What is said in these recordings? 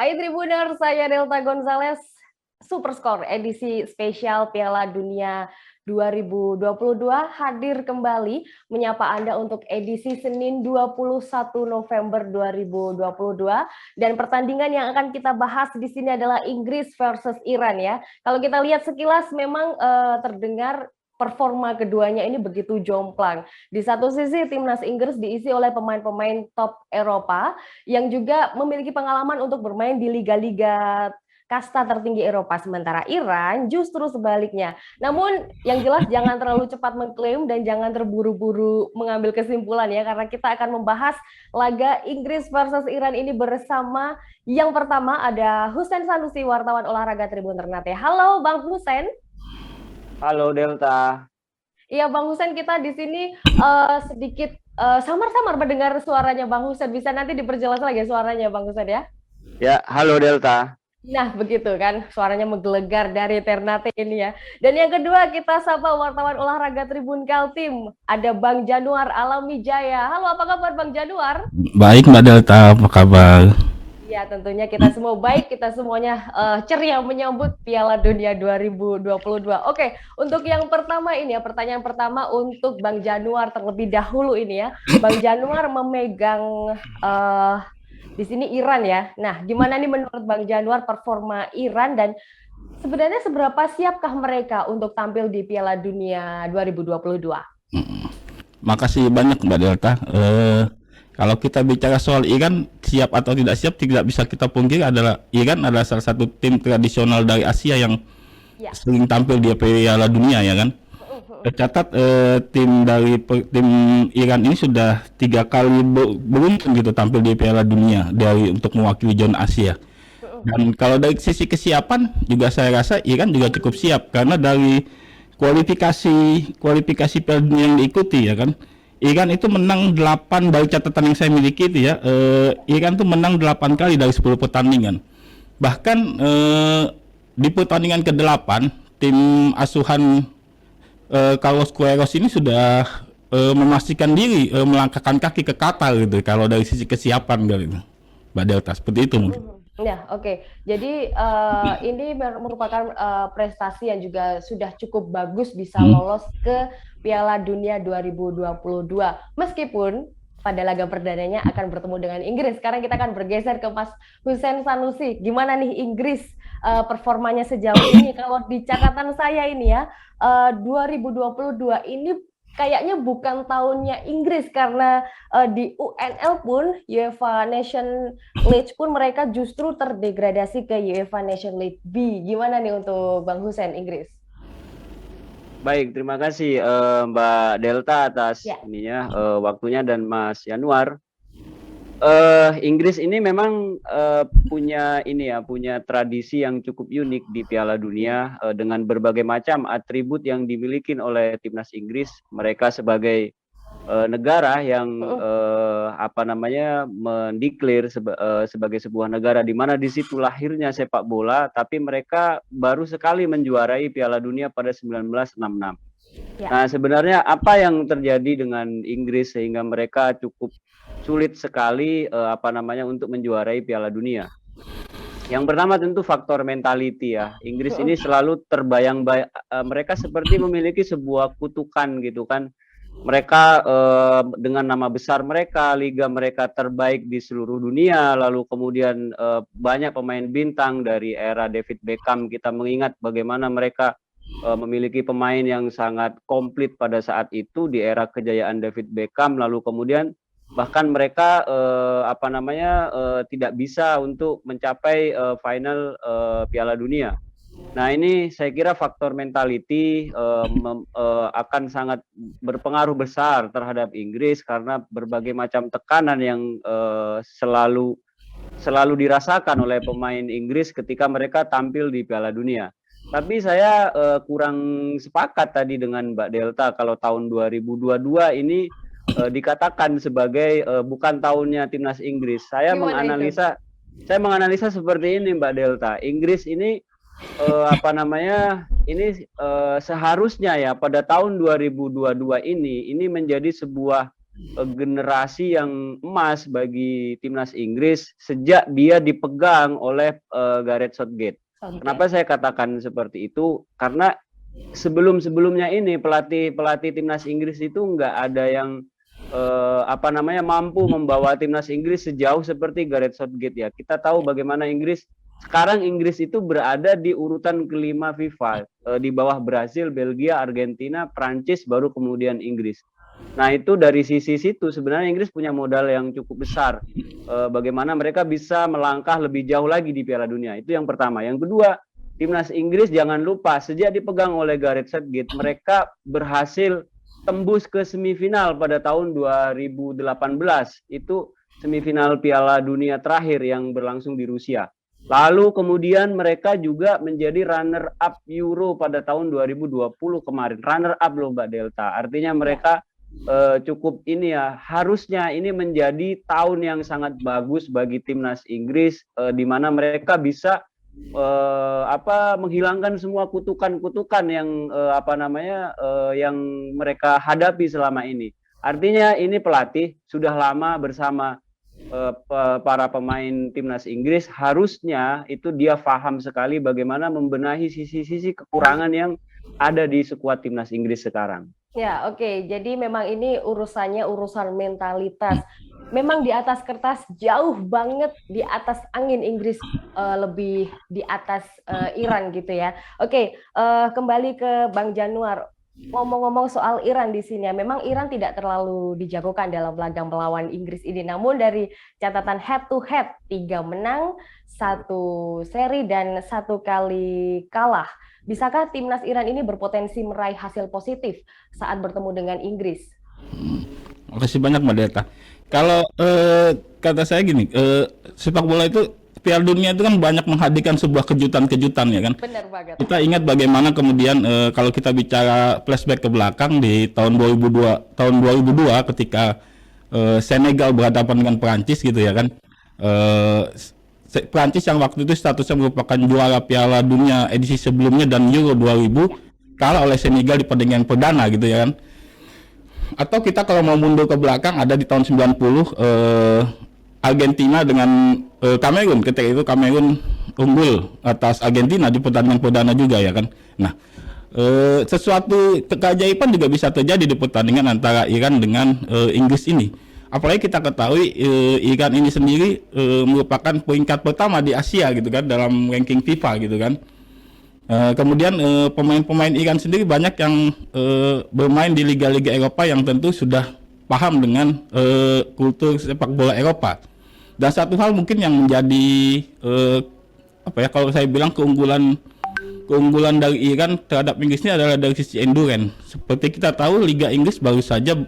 Hai Tribuners, saya Delta Gonzales. Superscore edisi spesial Piala Dunia 2022 hadir kembali menyapa Anda untuk edisi Senin 21 November 2022 dan pertandingan yang akan kita bahas di sini adalah Inggris versus Iran ya. Kalau kita lihat sekilas memang terdengar performa keduanya ini begitu jomplang. Di satu sisi timnas Inggris diisi oleh pemain-pemain top Eropa yang juga memiliki pengalaman untuk bermain di liga-liga kasta tertinggi Eropa, sementara Iran justru sebaliknya. Namun yang jelas jangan terlalu cepat mengklaim dan jangan terburu-buru mengambil kesimpulan ya, karena kita akan membahas laga Inggris versus Iran ini bersama yang pertama ada Husein Sanusi, wartawan olahraga Tribun Ternate. Halo Bang Husein. Halo Delta. Iya Bang Husein, kita di sini sedikit samar-samar mendengar suaranya Bang Husein. Bisa nanti diperjelas lagi suaranya Bang Husein ya? Ya, halo Delta. Nah, begitu kan, suaranya menggelegar dari Ternate ini ya. Dan yang kedua, kita sapa wartawan olahraga Tribun Kaltim. Ada Bang Januar Alami Jaya. Halo, apa kabar Bang Januar? Baik Mbak Delta, apa kabar? Ya, tentunya kita semua baik, kita semuanya ceria menyambut Piala Dunia 2022. Oke, untuk yang pertama ini ya, pertanyaan pertama untuk Bang Januar terlebih dahulu ini ya. Bang Januar memegang di sini Iran ya. Nah, gimana nih menurut Bang Januar performa Iran dan sebenarnya seberapa siapkah mereka untuk tampil di Piala Dunia 2022? Makasih banyak Mbak Delta. Kalau kita bicara soal Iran siap atau tidak siap, tidak bisa kita pungkiri adalah Iran adalah salah satu tim tradisional dari Asia yang sering tampil di Piala Dunia ya kan. Tercatat tim Iran ini sudah 3 kali beruntun gitu tampil di Piala Dunia untuk mewakili zona Asia. Dan kalau dari sisi kesiapan juga saya rasa Iran juga cukup siap karena dari kualifikasi Piala Dunia yang diikuti ya kan. Iran itu menang 8 dari catatan yang saya miliki itu ya. Iran itu menang 8 kali dari 10 pertandingan. Bahkan di pertandingan ke-8 tim asuhan Carlos Queiroz ini sudah memastikan diri melangkahkan kaki ke Qatar gitu kalau dari sisi kesiapan gitu. Mbak Delta seperti itu mungkin. Ya, oke. Jadi ini merupakan prestasi yang juga sudah cukup bagus bisa lolos ke Piala Dunia 2022. Meskipun pada laga perdananya akan bertemu dengan Inggris. Sekarang kita akan bergeser ke Mas Husein Sanusi. Gimana nih Inggris performanya sejauh ini? Kalau di catatan saya ini ya, 2022 ini kayaknya bukan tahunnya Inggris karena di UNL pun UEFA Nation League pun mereka justru terdegradasi ke UEFA Nation League B. Gimana nih untuk Bang Husein Inggris? Baik, terima kasih Mbak Delta atas waktunya dan Mas Januar. Inggris ini memang punya tradisi yang cukup unik di Piala Dunia dengan berbagai macam atribut yang dimiliki oleh timnas Inggris. Mereka sebagai negara yang mendeklar sebagai sebuah negara di mana di situ lahirnya sepak bola, tapi mereka baru sekali menjuarai Piala Dunia pada 1966. Nah, sebenarnya apa yang terjadi dengan Inggris sehingga mereka cukup sulit sekali untuk menjuarai Piala Dunia? Yang pertama tentu faktor mentality ya. Inggris ini selalu mereka seperti memiliki sebuah kutukan gitu kan. Mereka dengan nama besar mereka, liga mereka terbaik di seluruh dunia, lalu kemudian banyak pemain bintang dari era David Beckham. Kita mengingat bagaimana mereka memiliki pemain yang sangat komplit pada saat itu di era kejayaan David Beckham, lalu kemudian bahkan mereka tidak bisa untuk mencapai final Piala Dunia. Nah, ini saya kira faktor mentality akan sangat berpengaruh besar terhadap Inggris karena berbagai macam tekanan yang selalu dirasakan oleh pemain Inggris ketika mereka tampil di Piala Dunia. Tapi saya kurang sepakat tadi dengan Mbak Delta kalau tahun 2022 ini dikatakan sebagai bukan tahunnya timnas Inggris. Saya menganalisa seperti ini Mbak Delta. Inggris ini seharusnya ya pada tahun 2022 ini menjadi sebuah generasi yang emas bagi timnas Inggris sejak dia dipegang oleh Gareth Southgate. Kenapa saya katakan seperti itu? Karena sebelum-sebelumnya ini pelatih timnas Inggris itu nggak ada yang mampu membawa timnas Inggris sejauh seperti Gareth Southgate ya. Kita tahu bagaimana sekarang Inggris itu berada di urutan kelima FIFA, di bawah Brasil, Belgia, Argentina, Prancis, baru kemudian Inggris. Nah itu dari sisi situ sebenarnya Inggris punya modal yang cukup besar. Bagaimana mereka bisa melangkah lebih jauh lagi di Piala Dunia. Itu yang pertama. Yang kedua, timnas Inggris jangan lupa sejak dipegang oleh Gareth Southgate mereka berhasil tembus ke semifinal pada tahun 2018. Itu semifinal Piala Dunia terakhir yang berlangsung di Rusia. Lalu kemudian mereka juga menjadi runner up Euro pada tahun 2020 kemarin. Runner up loh Mbak Delta. Artinya mereka cukup ini ya, harusnya ini menjadi tahun yang sangat bagus bagi timnas Inggris, di mana mereka bisa menghilangkan semua kutukan-kutukan yang yang mereka hadapi selama ini. Artinya ini pelatih sudah lama bersama para pemain timnas Inggris, harusnya itu dia paham sekali bagaimana membenahi sisi-sisi kekurangan yang ada di skuad timnas Inggris sekarang. Ya, oke. Jadi memang ini urusannya urusan mentalitas. Memang di atas kertas jauh banget di atas angin Inggris, lebih di atas Iran gitu ya. Oke, kembali ke Bang Januar. Ngomong-ngomong soal Iran di sini, memang Iran tidak terlalu dijagokan dalam laga melawan Inggris ini. Namun dari catatan head to head, 3 menang, 1 seri dan 1 kali kalah. Bisakah timnas Iran ini berpotensi meraih hasil positif saat bertemu dengan Inggris? Makasih banyak Mbak Delta. Kalau kata saya gini, sepak bola itu Piala Dunia itu kan banyak menghadirkan sebuah kejutan-kejutan ya kan. Benar banget. Kita ingat bagaimana kemudian kalau kita bicara flashback ke belakang di tahun 2002 ketika Senegal berhadapan dengan Perancis gitu ya kan. Perancis yang waktu itu statusnya merupakan juara Piala Dunia edisi sebelumnya dan Euro 2000 kalah oleh Senegal di pertandingan perdana gitu ya kan. Atau kita kalau mau mundur ke belakang ada di tahun 90 Argentina dengan Kamerun, ketika itu Kamerun unggul atas Argentina di pertandingan perdana juga ya kan. Nah, sesuatu keajaiban juga bisa terjadi di pertandingan antara Iran dengan Inggris ini. Apalagi kita ketahui Iran ini sendiri merupakan peringkat pertama di Asia gitu kan dalam ranking FIFA gitu kan. Kemudian pemain-pemain Iran sendiri banyak yang bermain di liga-liga Eropa yang tentu sudah paham dengan kultur sepak bola Eropa. Dan satu hal mungkin yang menjadi kalau saya bilang keunggulan dari Iran terhadap Inggris ini adalah dari sisi endurance. Seperti kita tahu Liga Inggris baru saja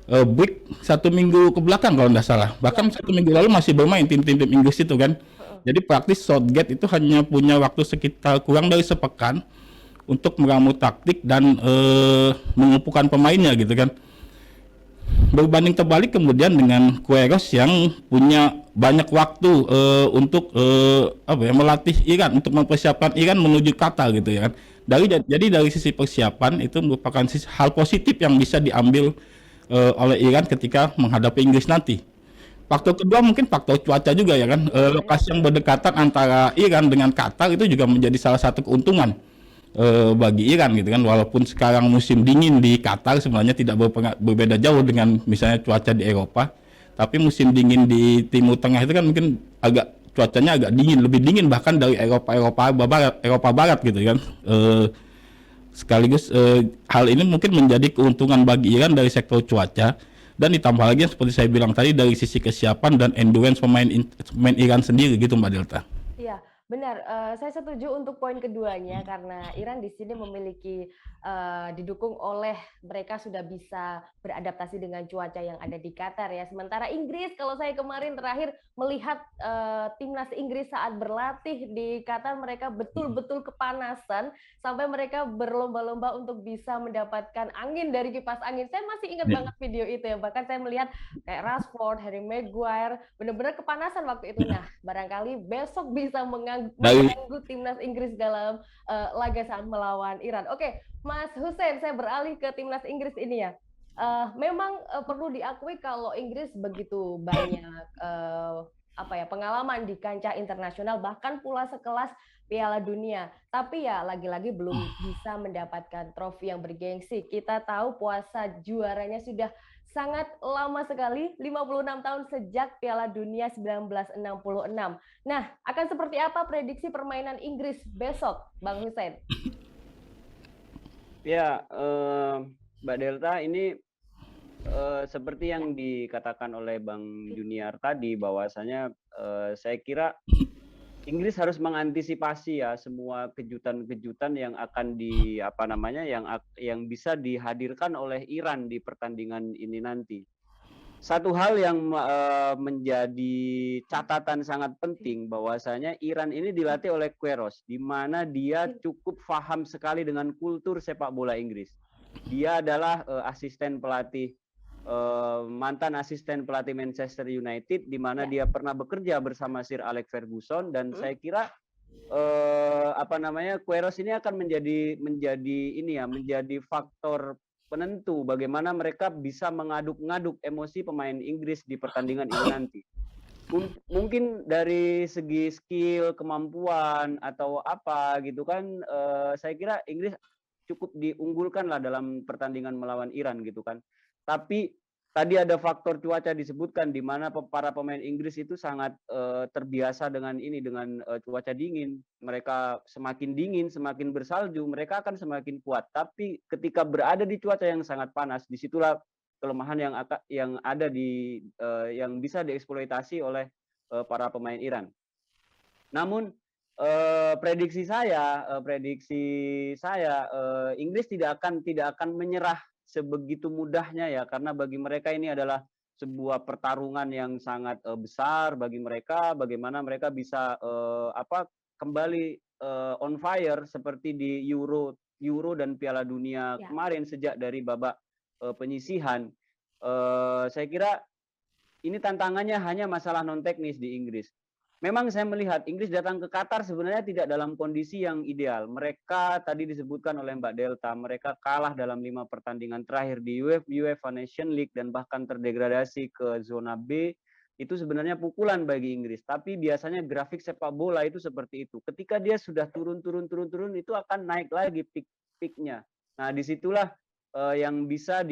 break 1 minggu ke belakang kalau tidak salah. Bahkan 1 minggu lalu masih bermain tim-tim Inggris itu kan. Jadi praktis Southgate itu hanya punya waktu sekitar kurang dari sepekan untuk meramu taktik dan mengumpulkan pemainnya gitu kan. Berbanding terbalik kemudian dengan Queiroz yang punya banyak waktu untuk melatih Iran, untuk mempersiapkan Iran menuju Qatar gitu ya kan. Jadi dari sisi persiapan itu merupakan hal positif yang bisa diambil oleh Iran ketika menghadapi Inggris nanti. Faktor kedua mungkin faktor cuaca juga ya kan. Lokasi yang berdekatan antara Iran dengan Qatar itu juga menjadi salah satu keuntungan bagi Iran gitu kan. Walaupun sekarang musim dingin di Qatar sebenarnya tidak berbeda jauh dengan misalnya cuaca di Eropa, tapi musim dingin di Timur Tengah itu kan mungkin cuacanya agak dingin, lebih dingin bahkan dari Eropa Barat gitu kan. Sekaligus hal ini mungkin menjadi keuntungan bagi Iran dari sektor cuaca, dan ditambah lagi seperti saya bilang tadi dari sisi kesiapan dan endurance pemain Iran sendiri gitu Mbak Delta. Iya, benar. Saya setuju untuk poin keduanya karena Iran di sini memiliki didukung oleh mereka sudah bisa beradaptasi dengan cuaca yang ada di Qatar ya. Sementara Inggris, kalau saya kemarin terakhir melihat timnas Inggris saat berlatih di Qatar, mereka betul-betul kepanasan sampai mereka berlomba-lomba untuk bisa mendapatkan angin dari kipas angin. Saya masih ingat banget video itu ya. Bahkan saya melihat kayak Rashford, Harry Maguire benar-benar kepanasan waktu itu. Nah, barangkali besok bisa mengganggu timnas Inggris dalam laga saat melawan Iran. Oke, Mas Hussein, saya beralih ke timnas Inggris ini ya. memang perlu diakui kalau Inggris begitu banyak pengalaman di kancah internasional, bahkan pula sekelas Piala Dunia. Tapi ya lagi-lagi belum bisa mendapatkan trofi yang bergengsi. Kita tahu puasa juaranya sudah sangat lama sekali, 56 tahun sejak Piala Dunia 1966. Nah, akan seperti apa prediksi permainan Inggris besok, Bang Hussein? Ya, Mbak Delta, ini seperti yang dikatakan oleh Bang Junior tadi, bahwasanya saya kira Inggris harus mengantisipasi ya semua kejutan-kejutan yang akan yang bisa dihadirkan oleh Iran di pertandingan ini nanti. Satu hal yang menjadi catatan sangat penting, bahwasanya Iran ini dilatih oleh Queiroz, di mana dia cukup paham sekali dengan kultur sepak bola Inggris. Dia adalah mantan asisten pelatih Manchester United, di mana dia pernah bekerja bersama Sir Alex Ferguson, dan saya kira Queiroz ini akan menjadi faktor penentu bagaimana mereka bisa mengaduk-ngaduk emosi pemain Inggris di pertandingan ini nanti. Mungkin dari segi skill, kemampuan atau apa gitu kan, saya kira Inggris cukup diunggulkan lah dalam pertandingan melawan Iran gitu kan. Tapi tadi ada faktor cuaca disebutkan, di mana para pemain Inggris itu sangat terbiasa dengan cuaca dingin. Mereka semakin dingin, semakin bersalju, mereka akan semakin kuat. Tapi ketika berada di cuaca yang sangat panas, disitulah kelemahan yang ada yang bisa dieksploitasi oleh para pemain Iran. Namun prediksi saya Inggris tidak akan menyerah sebegitu mudahnya ya, karena bagi mereka ini adalah sebuah pertarungan yang sangat besar bagi mereka, bagaimana mereka bisa kembali on fire seperti di Euro dan Piala Dunia kemarin, sejak dari babak penyisihan. Saya kira ini tantangannya hanya masalah non teknis di Inggris. Memang saya melihat Inggris datang ke Qatar sebenarnya tidak dalam kondisi yang ideal. Mereka tadi disebutkan oleh Mbak Delta, mereka kalah dalam 5 pertandingan terakhir di UEFA Nation League dan bahkan terdegradasi ke zona B. Itu sebenarnya pukulan bagi Inggris. Tapi biasanya grafik sepak bola itu seperti itu. Ketika dia sudah turun, itu akan naik lagi peak-nya. Nah, disitulah yang bisa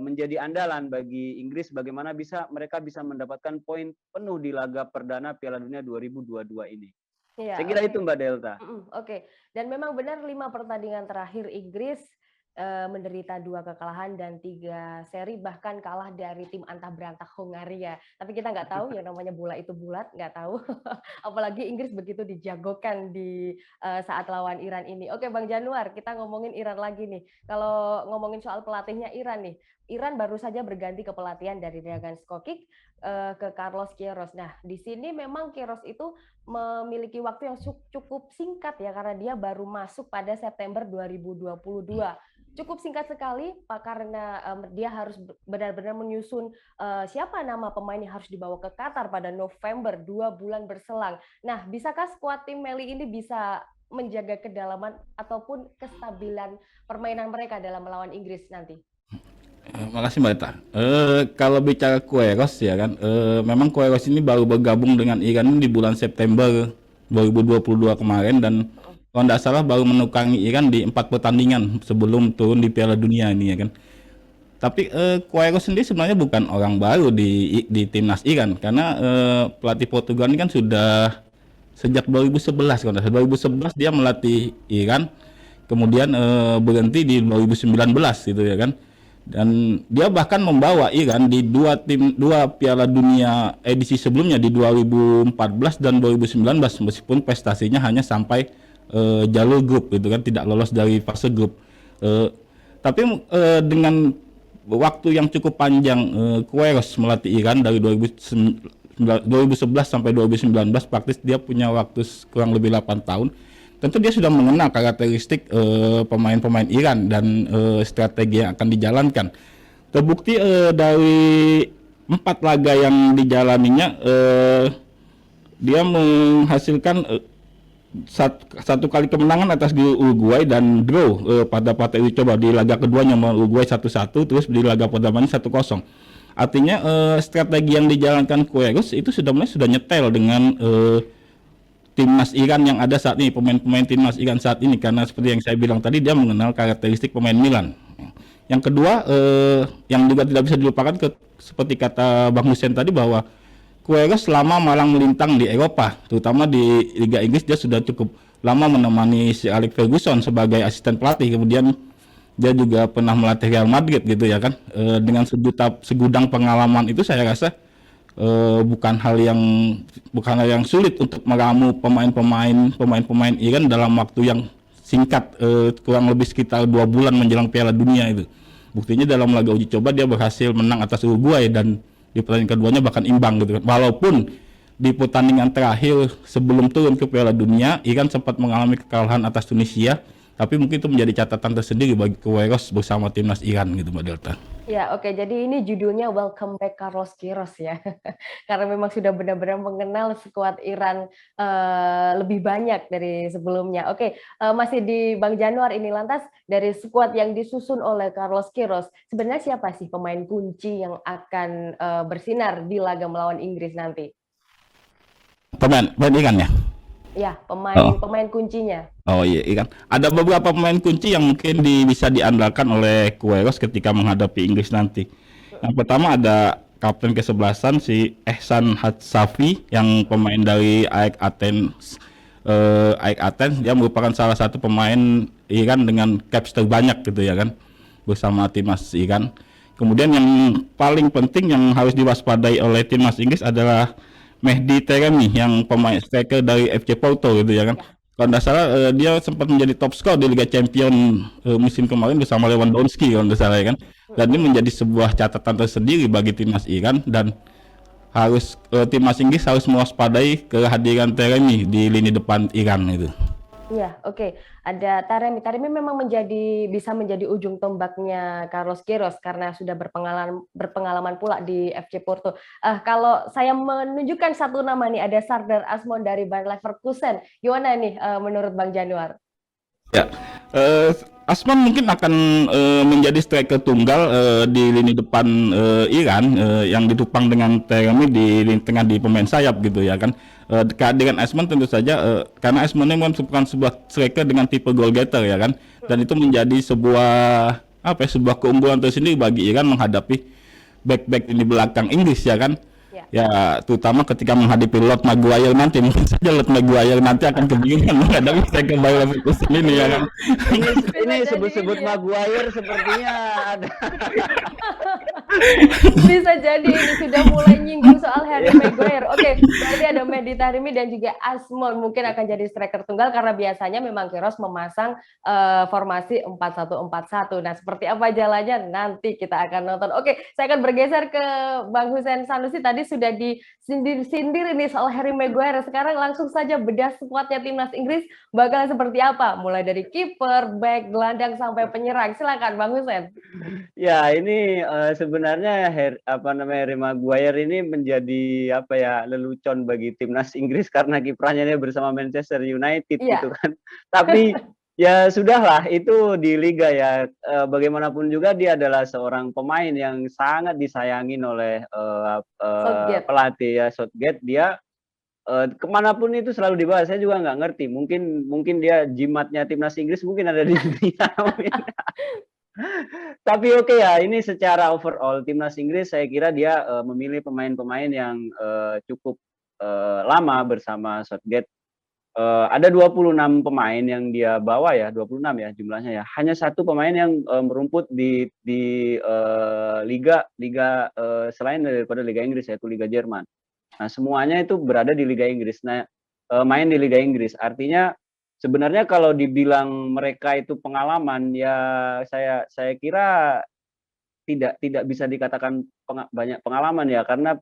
menjadi andalan bagi Inggris, bagaimana mereka bisa mendapatkan poin penuh di laga perdana Piala Dunia 2022 ini. Ya, saya kira itu Mbak Delta. Oke. Dan memang benar 5 pertandingan terakhir Inggris menderita 2 kekalahan dan 3 seri, bahkan kalah dari tim antah berantah Hongaria. Tapi kita nggak tahu yang namanya bola itu bulat, nggak tahu. Apalagi Inggris begitu dijagokan di saat lawan Iran ini. Oke, Bang Januar, kita ngomongin Iran lagi nih. Kalau ngomongin soal pelatihnya Iran nih, Iran baru saja berganti kepelatihan dari Dragan Skocic ke Carlos Queiroz. Nah, di sini memang Queiroz itu memiliki waktu yang cukup singkat ya, karena dia baru masuk pada September 2022. Cukup singkat sekali, Pak, karena dia harus benar-benar menyusun siapa nama pemain yang harus dibawa ke Qatar pada November, 2 bulan berselang. Nah, bisakah skuad tim Meli ini bisa menjaga kedalaman ataupun kestabilan permainan mereka dalam melawan Inggris nanti? Makasih Mbak Eta. Kalau bicara Queiroz ya kan, memang Queiroz ini baru bergabung dengan Iran di bulan September 2022 kemarin, dan kalau tidak salah baru menukangi Iran di 4 pertandingan sebelum turun di Piala Dunia ini ya kan. Tapi Queiroz sendiri sebenarnya bukan orang baru di timnas Iran, karena pelatih Portugal ini kan sudah sejak 2011 kan. 2011 dia melatih Iran, kemudian berhenti di 2019 gitu ya kan. Dan dia bahkan membawa Iran di 2 Piala Dunia edisi sebelumnya di 2014 dan 2019, meskipun prestasinya hanya sampai jalur grup gitu kan, tidak lolos dari fase grup. Tapi dengan waktu yang cukup panjang Queiroz melatih Iran dari 2011 sampai 2019, praktis dia punya waktu kurang lebih 8 tahun. Tentu dia sudah mengenal karakteristik pemain-pemain Iran dan strategi yang akan dijalankan. Terbukti dari 4 laga yang dijalaninya, dia menghasilkan satu kali kemenangan atas di Uruguay dan draw pada partai uji coba di laga keduanya melawan Uruguay 1-1, terus di laga pertamanya 1-0. Artinya strategi yang dijalankan Queiroz itu sudah nyetel dengan timnas Iran yang ada saat ini, pemain-pemain timnas Iran saat ini, karena seperti yang saya bilang tadi dia mengenal karakteristik pemain Milan. Yang kedua yang juga tidak bisa dilupakan seperti kata Bang Hussein tadi bahwa Queiroz selama malang melintang di Eropa, terutama di Liga Inggris dia sudah cukup lama menemani si Alex Ferguson sebagai asisten pelatih. Kemudian dia juga pernah melatih Real Madrid gitu ya kan. Dengan segudang pengalaman itu saya rasa bukan hal yang sulit untuk meramu pemain Iran dalam waktu yang singkat, kurang lebih sekitar 2 bulan menjelang Piala Dunia itu. Buktinya dalam laga uji coba dia berhasil menang atas Uruguay dan di pertandingan keduanya bahkan imbang gitu kan. Walaupun di pertandingan terakhir sebelum turun ke Piala Dunia, Iran sempat mengalami kekalahan atas Tunisia, tapi mungkin itu menjadi catatan tersendiri bagi Queiroz bersama timnas Iran gitu Mbak Delta. Ya, oke. Jadi ini judulnya Welcome Back Carlos Queiroz ya. Karena memang sudah benar-benar mengenal skuad Iran lebih banyak dari sebelumnya. Oke, masih di Bang Januar ini, lantas dari skuad yang disusun oleh Carlos Queiroz, sebenarnya siapa sih pemain kunci yang akan bersinar di laga melawan Inggris nanti? Pemain Iran ya? Ya, pemain kuncinya. Oh iya, kan. Ada beberapa pemain kunci yang mungkin bisa diandalkan oleh Queiroz ketika menghadapi Inggris nanti. Yang pertama ada kapten ke-11 si Ehsan Hatsafi yang pemain dari AEK Athens. Dia merupakan salah satu pemain Iran dengan caps terbanyak gitu ya kan, bersama timnas Iran. Kemudian yang paling penting yang harus diwaspadai oleh timnas Inggris adalah Mehdi Taremi yang pemain striker dari FC Porto gitu ya kan. Kalau tidak salah dia sempat menjadi top skor di Liga Champions musim kemarin bersama Lewandowski kalau tidak salah ya kan. Dan ini menjadi sebuah catatan tersendiri bagi timnas Iran dan timnas Inggris harus mewaspadai kehadiran Taremi di lini depan Iran itu. Iya, oke. Ada Taremi. Taremi memang bisa menjadi ujung tombaknya Carlos Queiroz karena sudah berpengalaman pula di FC Porto. Kalau saya menunjukkan satu nama nih, ada Sardar Azmoun dari Bayer Leverkusen. Gimana nih menurut Bang Januar? Ya, Azmoun mungkin akan menjadi striker tunggal di lini depan Iran yang ditopang dengan Taremi di lini tengah di pemain sayap gitu ya kan. Kehadiran Azmoun tentu saja karena Azmoun memang merupakan sebuah striker dengan tipe goal getter ya kan, dan itu menjadi sebuah keunggulan tersendiri bagi Iran menghadapi back ini belakang Inggris ya kan. Ya, terutama ketika menghadapi Lord Maguire nanti, mungkin saja Lord Maguire nanti akan kebingungan menghadapi striker Bayer Leverkusen ini ya kan. Ini sebut-sebut Maguire sepertinya ada. Bisa jadi ini sudah mulai nyinggung soal Harry Maguire. Oke, berarti ada Mehdi Taremi dan juga Azmoun mungkin akan jadi striker tunggal karena biasanya memang Queiroz memasang formasi 4-1-4-1. Nah, seperti apa jalannya nanti kita akan nonton. Oke, saya akan bergeser ke Bang Hussein Sanusi. Tadi sudah disindir-sindir ini soal Harry Maguire. Sekarang langsung saja bedah skuadnya timnas Inggris bakalan seperti apa? Mulai dari kiper, back, gelandang sampai penyerang. Silakan Bang Hussein. Ya, ini sebenarnya Harry Maguire ini menjadi lelucon bagi timnas Inggris karena kiprahnya dia bersama Manchester United gitu kan. Tapi ya sudahlah, itu di liga ya. Bagaimanapun juga dia adalah seorang pemain yang sangat disayangin oleh pelatih ya Southgate. Dia kemanapun itu selalu dibahas. Saya juga nggak ngerti. Mungkin dia jimatnya timnas Inggris mungkin ada di dunia. Tapi oke ya, ini secara overall timnas Inggris saya kira dia memilih pemain-pemain yang cukup lama bersama Southgate. Ada 26 pemain yang dia bawa ya, 26 ya jumlahnya ya. Hanya satu pemain yang merumput di liga selain daripada Liga Inggris, yaitu Liga Jerman. Nah, semuanya itu berada di Liga Inggris. Nah, main di Liga Inggris. Artinya sebenarnya kalau dibilang mereka itu pengalaman ya saya kira tidak bisa dikatakan banyak pengalaman ya, karena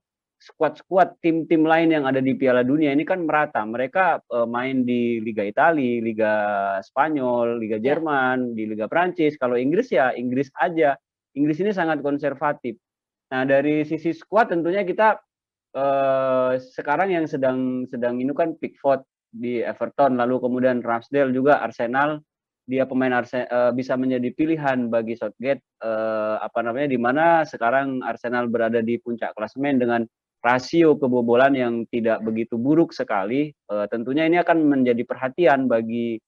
skuad tim-tim lain yang ada di Piala Dunia ini kan merata. Mereka main di Liga Italia, Liga Spanyol, Liga Jerman, di Liga Prancis. Kalau Inggris ya Inggris aja. Inggris ini sangat konservatif. Nah, dari sisi skuad tentunya kita sekarang yang sedang ini kan Pickford di Everton, lalu kemudian Ramsdale juga Arsenal. Dia pemain bisa menjadi pilihan bagi Southgate, di mana sekarang Arsenal berada di puncak klasemen dengan rasio kebobolan yang tidak begitu buruk sekali. Tentunya ini akan menjadi perhatian bagi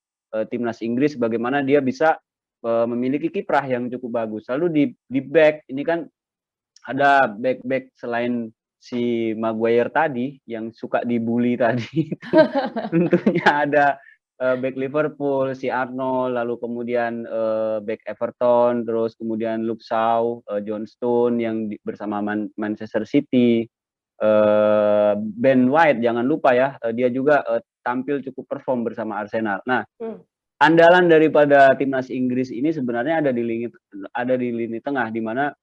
timnas Inggris bagaimana dia bisa memiliki kiprah yang cukup bagus. Lalu di back ini kan ada back selain si Maguire tadi yang suka dibully tadi. Tentunya ada back Liverpool, si Arnold, lalu kemudian back Everton, terus kemudian Luke Shaw, John Stone yang bersama Manchester City, Ben White jangan lupa ya, dia juga tampil cukup perform bersama Arsenal. Nah, andalan daripada timnas Inggris ini sebenarnya ada di lini tengah, di mana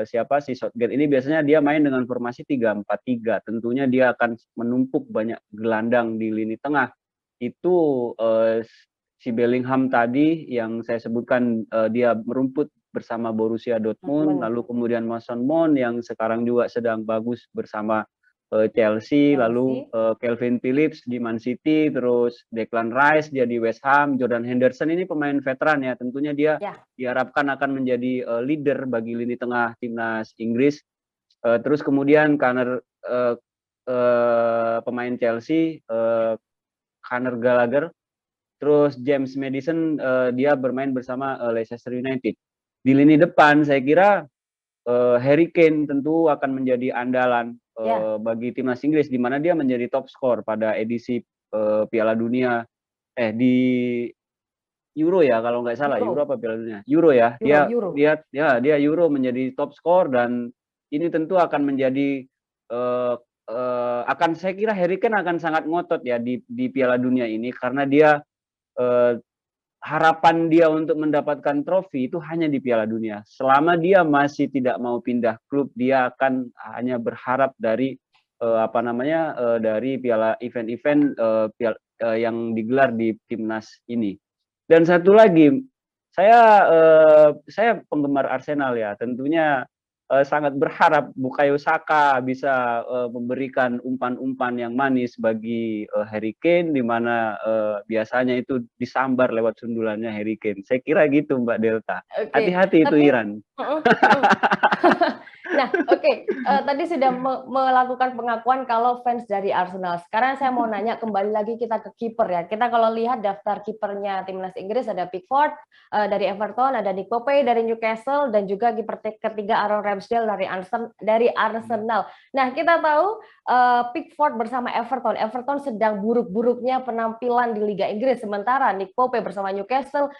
si Southgate ini biasanya dia main dengan formasi 3-4-3. Tentunya dia akan menumpuk banyak gelandang di lini tengah. Itu si Bellingham tadi yang saya sebutkan, dia merumput bersama Borussia Dortmund, lalu kemudian Mason Mount yang sekarang juga sedang bagus bersama Chelsea, lalu Calvin Phillips di Man City, terus Declan Rice dia di West Ham, Jordan Henderson ini pemain veteran ya, tentunya dia diharapkan akan menjadi leader bagi lini tengah timnas Inggris. Terus kemudian pemain Chelsea, Conor Gallagher, terus James Maddison, dia bermain bersama Leicester United. Di lini depan saya kira Harry Kane tentu akan menjadi andalan bagi timnas Inggris, di mana dia menjadi top skor pada edisi Piala Dunia di Euro ya kalau nggak salah. Euro apa Piala Dunia? Euro ya. Dia Euro menjadi top skor, dan ini tentu akan menjadi saya kira Harry Kane akan sangat ngotot ya di Piala Dunia ini, karena dia harapan dia untuk mendapatkan trofi itu hanya di Piala Dunia. Selama dia masih tidak mau pindah klub, dia akan hanya berharap dari dari event-event yang digelar di timnas ini. Dan satu lagi, saya penggemar Arsenal ya, tentunya sangat berharap Bukayo Saka bisa memberikan umpan-umpan yang manis bagi Harry Kane, di mana biasanya itu disambar lewat sundulannya Harry Kane. Saya kira gitu Mbak Delta. Hati-hati itu Iran. Nah, tadi sudah melakukan pengakuan kalau fans dari Arsenal. Sekarang saya mau nanya kembali lagi kita ke kiper ya. Kita kalau lihat daftar kipernya timnas Inggris ada Pickford dari Everton, ada Nick Pope dari Newcastle, dan juga kiper ketiga Aaron Ramsdale dari Arsenal. Nah, kita tahu Pickford bersama Everton sedang buruk-buruknya penampilan di Liga Inggris, sementara Nick Pope bersama Newcastle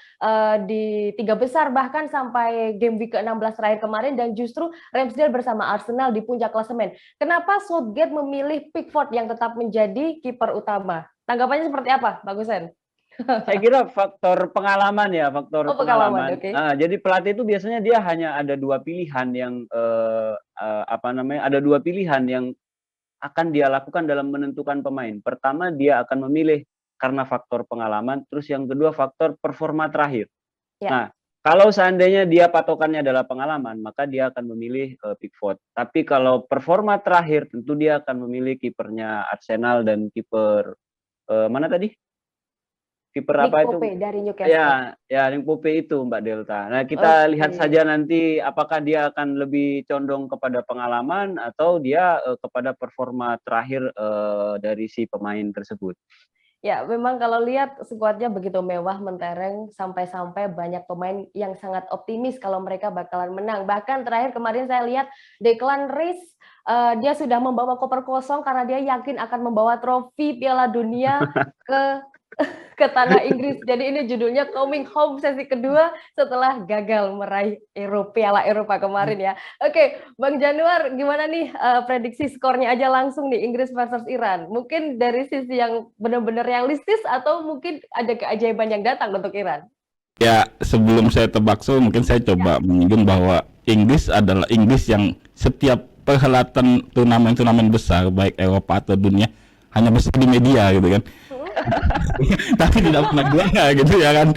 di 3 besar bahkan sampai game week ke-16 terakhir kemarin, dan justru Ramsdale bersama Arsenal di puncak klasemen. Kenapa Southgate memilih Pickford yang tetap menjadi kiper utama? Tanggapannya seperti apa, Pak Gusen? Saya kira faktor pengalaman ya, pengalaman. Okay. Jadi pelatih itu biasanya dia hanya ada dua pilihan yang akan dia lakukan dalam menentukan pemain. Pertama, dia akan memilih karena faktor pengalaman, terus yang kedua faktor performa terakhir. Nah, kalau seandainya dia patokannya adalah pengalaman, maka dia akan memilih Pickford. Tapi kalau performa terakhir, tentu dia akan memilih kipernya Arsenal dan kiper mana tadi? Kiper apa itu? Nick Pope dari Newcastle. Ya, Nick Pope itu Mbak Delta. Nah, kita lihat saja nanti apakah dia akan lebih condong kepada pengalaman atau dia kepada performa terakhir dari si pemain tersebut. Ya, memang kalau lihat skuadnya begitu mewah, mentereng, sampai-sampai banyak pemain yang sangat optimis kalau mereka bakalan menang. Bahkan terakhir kemarin saya lihat Declan Rice, dia sudah membawa koper kosong karena dia yakin akan membawa trofi Piala Dunia ke tanah Inggris. Jadi ini judulnya Coming Home sesi kedua setelah gagal meraih Piala Eropa kemarin ya. Oke, Bang Januar, gimana nih prediksi skornya aja langsung nih Inggris versus Iran? Mungkin dari sisi yang benar-benar realistis atau mungkin ada keajaiban yang datang untuk Iran? Ya, sebelum saya tebak mungkin saya coba menyinggung bahwa Inggris adalah Inggris yang setiap perhelatan turnamen besar baik Eropa atau dunia hanya besar di media gitu kan. Tapi tidak pernah juara gitu ya kan.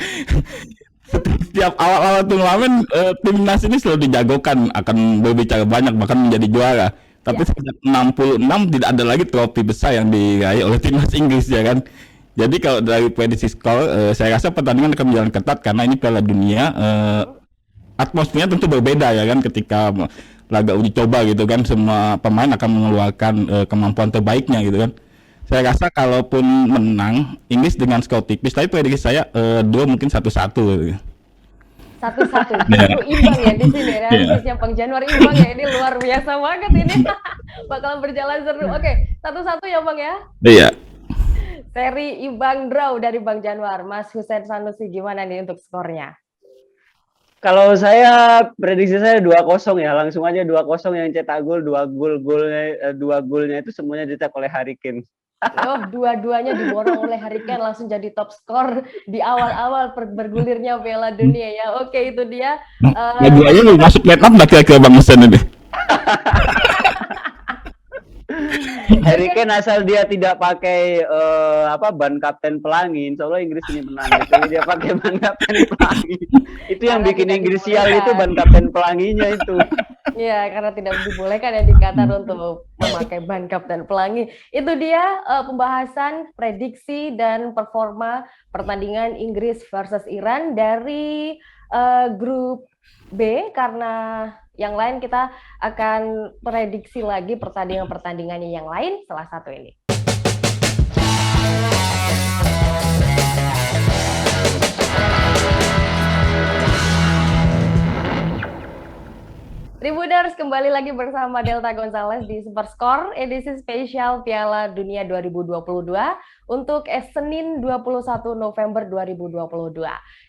Setiap awal-awal turnamen timnas ini selalu dijagokan akan berbicara banyak bahkan menjadi juara. Tapi sejak 66 tidak ada lagi trofi besar yang diraih oleh timnas Inggris ya kan. Jadi kalau dari prediksi skor, saya rasa pertandingan akan berjalan ketat karena ini Piala Dunia. Atmosfernya tentu berbeda ya kan ketika laga uji coba gitu kan, semua pemain akan mengeluarkan kemampuan terbaiknya gitu kan. Saya rasa kalaupun menang Inggris dengan skor tipis, tapi prediksi saya dua mungkin 1-1 gitu. 1-1, imbang ya di sini. Realistisnya Bang Januar imbang ya, ini luar biasa banget ini. Bakalan berjalan seru. Oke, 1-1 ya Bang ya. Iya. Seri imbang draw dari Bang Januar. Mas Husein Sanusi gimana nih untuk skornya? Kalau saya prediksi saya 2-0 ya, langsung aja 2-0 yang cetak gol, dua golnya itu semuanya dicetak oleh Harry Kane. Oh, dua-duanya diborong oleh Harry Kane, langsung jadi top skor di awal-awal bergulirnya Piala Dunia ya. Oke, itu dia. Dua-duanya masuk line up kira-kira Bang Husein ini. Harry Kane asal dia tidak pakai ban kapten pelangi, insya Allah Inggris ini menang. Jadi dia pakai ban kapten pelangi. Itu yang bikin Inggris sial itu ban kapten pelanginya itu. Iya, karena tidak dibolehkan ya di Qatar untuk memakai ban kapten pelangi. Itu dia pembahasan prediksi dan performa pertandingan Inggris versus Iran dari grup B, karena yang lain kita akan prediksi lagi pertandingan-pertandingannya yang lain setelah satu ini. Tribuners, kembali lagi bersama Delta Gonzalez di Superskor edisi spesial Piala Dunia 2022 untuk Senin 21 November 2022.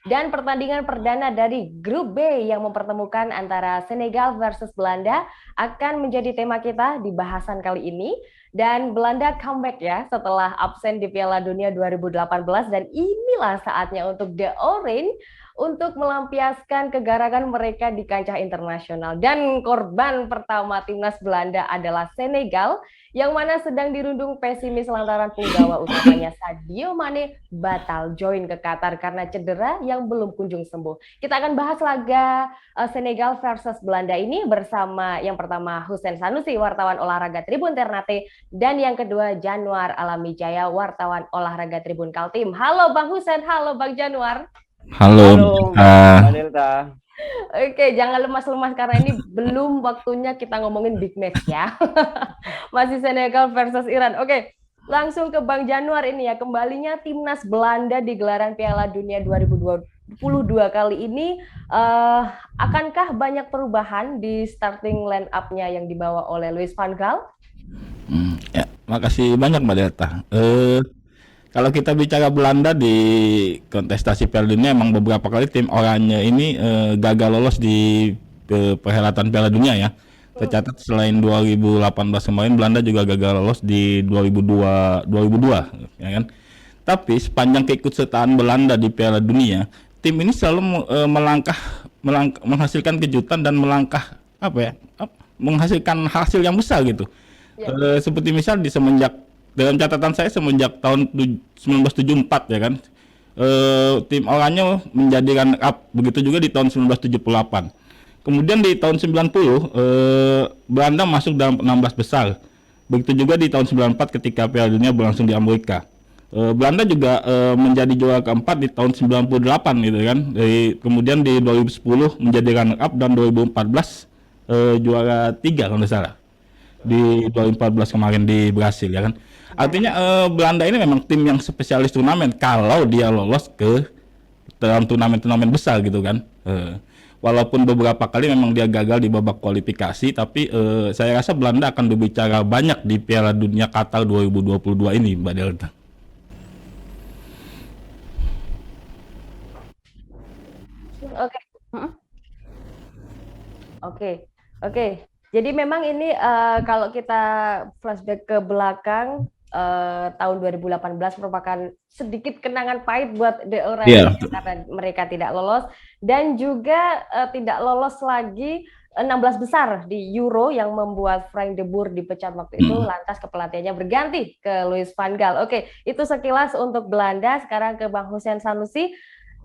Dan pertandingan perdana dari grup B yang mempertemukan antara Senegal versus Belanda akan menjadi tema kita di bahasan kali ini. Dan Belanda comeback ya setelah absen di Piala Dunia 2018, dan inilah saatnya untuk The Orange untuk melampiaskan kegaragan mereka di kancah internasional. Dan korban pertama timnas Belanda adalah Senegal, yang mana sedang dirundung pesimis lantaran punggawa utamanya Sadio Mane batal join ke Qatar karena cedera yang belum kunjung sembuh. Kita akan bahas laga Senegal versus Belanda ini bersama yang pertama Husein Sanusi, wartawan olahraga Tribun Ternate, dan yang kedua Januar Alamijaya, wartawan olahraga Tribun Kaltim. Halo Bang Husein, halo Bang Januar. Halo. Delta. Oke, jangan lemas-lemas karena ini belum waktunya kita ngomongin big match ya. Masih Senegal versus Iran. Oke, langsung ke Bang Januar ini ya. Kembalinya timnas Belanda di gelaran Piala Dunia 2022 kali ini, akankah banyak perubahan di starting line up-nya yang dibawa oleh Louis van Gaal? Ya, makasih banyak Mbak Delta. Kalau kita bicara Belanda di kontestasi Piala Dunia, emang beberapa kali tim oranye ini gagal lolos di perhelatan Piala Dunia ya. Tercatat selain 2018 kemarin, Belanda juga gagal lolos di 2002 ya kan. Tapi sepanjang keikutsertaan Belanda di Piala Dunia, tim ini selalu menghasilkan kejutan dan menghasilkan hasil yang besar gitu. Ya. Seperti misal dalam catatan saya semenjak tahun 1974 ya kan, tim oranye menjadi runner up, begitu juga di tahun 1978. Kemudian di tahun 90 Belanda masuk dalam 16 besar, begitu juga di tahun 94 ketika Piala Dunia berlangsung di Amerika. Belanda juga menjadi juara keempat di tahun 98 gitu kan. Kemudian di 2010 menjadi runner up, dan 2014 juara 3 kalau tidak salah. Di 2014 kemarin di Brasil ya kan. Artinya Belanda ini memang tim yang spesialis turnamen kalau dia lolos ke dalam turnamen-turnamen besar gitu kan. Walaupun beberapa kali memang dia gagal di babak kualifikasi, tapi saya rasa Belanda akan berbicara banyak di Piala Dunia Qatar 2022 ini, Mbak Delta. Oke. Jadi memang ini kalau kita flashback ke belakang, tahun 2018 merupakan sedikit kenangan pahit buat The Orange karena mereka tidak lolos, dan juga tidak lolos lagi 16 besar di Euro yang membuat Frank de Boer dipecat waktu itu, lantas kepelatihannya berganti ke Louis van Gaal. Oke, itu sekilas untuk Belanda. Sekarang ke Bang Husein Sanusi.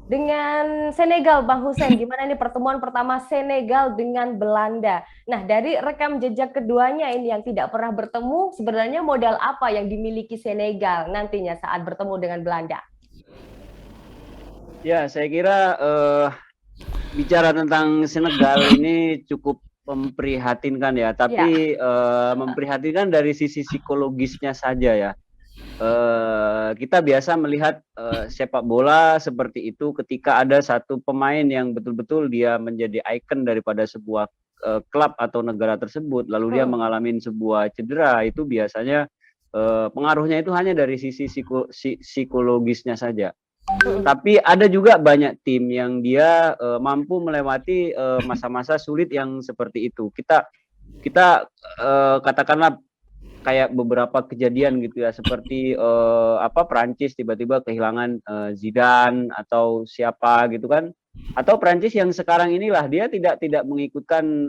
dengan Senegal, Bang Hussein, gimana nih pertemuan pertama Senegal dengan Belanda? Nah, dari rekam jejak keduanya ini yang tidak pernah bertemu, sebenarnya modal apa yang dimiliki Senegal nantinya saat bertemu dengan Belanda? Ya, saya kira bicara tentang Senegal ini cukup memprihatinkan ya, Ya, tapi memprihatinkan dari sisi psikologisnya saja ya. Kita biasa melihat sepak bola seperti itu ketika ada satu pemain yang betul-betul dia menjadi ikon daripada sebuah klub atau negara tersebut, lalu dia mengalami sebuah cedera, itu biasanya pengaruhnya itu hanya dari sisi psikologisnya saja. Tapi ada juga banyak tim yang dia mampu melewati masa-masa sulit yang seperti itu. Kita katakanlah kayak beberapa kejadian gitu ya, seperti Prancis tiba-tiba kehilangan Zidane atau siapa gitu kan, atau Prancis yang sekarang inilah dia tidak mengikutkan